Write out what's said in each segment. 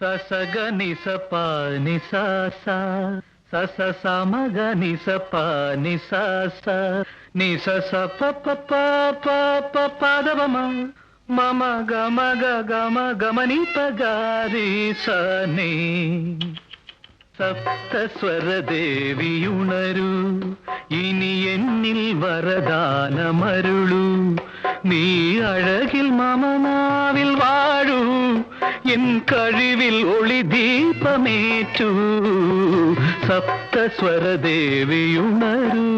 ససగ నిస పాని సాస సస సమగ నిస పాని సాస నిస సప పప పప పదవమ మమ గమ గమ గమని పగారి సని സപ്തസ്വര ദേവിയുണരൂ ഇനി എന്നിൽ വരദാനമരുളൂ നീ അഴകിൽ മമനാവിൽ വാഴൂ എൻ കഴിവിൽ ഒളി ദീപമേറ്റൂ സപ്തസ്വര ദേവിയുണരൂ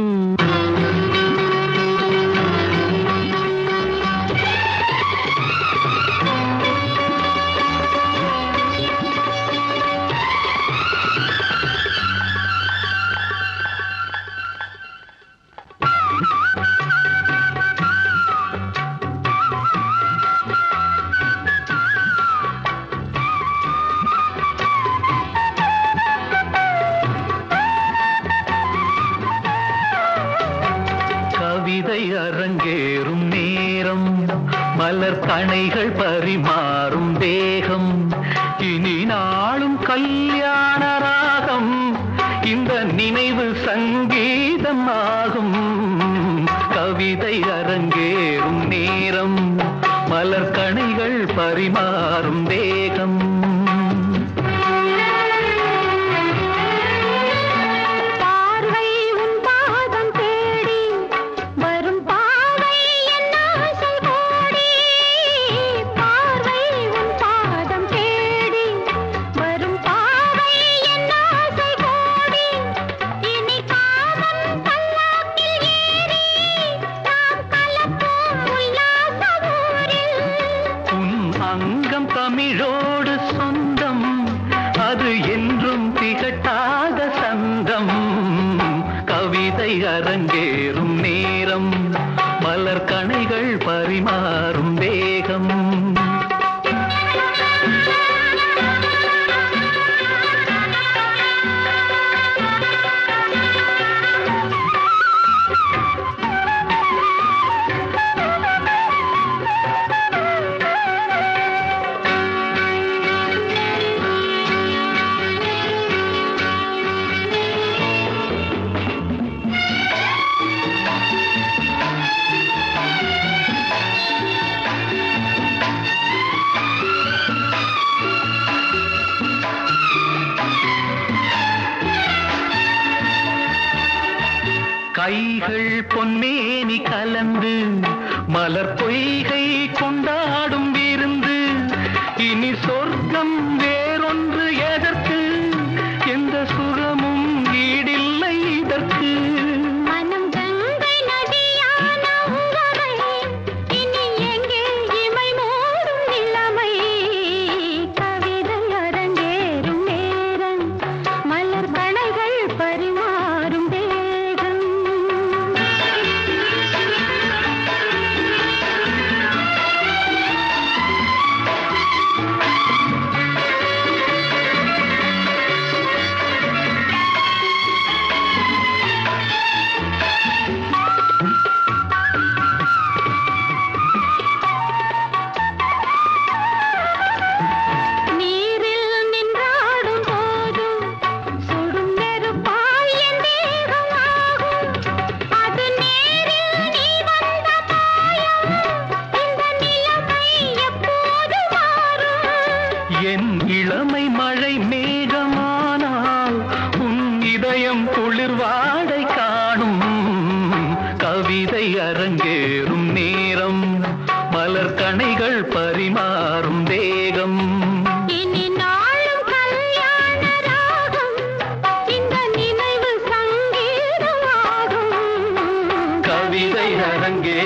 கவிதை அரங்கேறும் நேரம் மலர் கணைகள் பரிமாறும் தேகம் இனி நாளும் கல்யாண ராகம் இந்த நினைவு சங்கீதம் ஆகும் கவிதை அரங்கேறும் நேரம் மலர் கணைகள் பரிமாறும் தேகம் அங்கம் தமிழோடு சொந்தம் அது என்றும் திகட்டாத சந்தம் கவிதை அரங்கேறும் நேரம் மலர் கணைகள் பரிமாறும் வேகம் கைகள் பொன்னேனி கலந்து மலர் பொய்கை கொண்டாடும் விருந்து இனி சொர்க்கம் வேறொன்று எதற்கு எந்த சுகமும் ஈடில்லை இதற்கு மனம் கங்கை நதியான உறவை இனி எங்கே இமை மூடும் நிலைமை கவிதை அரங்கேறும் நேரம் மலர் கணைகள் பரிமாறும் என் இளமை மழை மேகமானால் உன் இதயம் குளிர் வாடை காணும் கவிதை அரங்கேறும் நேரம் மலர் கணைகள் பரிமாறும் தேகம் இனி நாளும் கல்யாண ராகம் இந்த நினைவு சங்கீதமாகும் கவிதை அரங்கே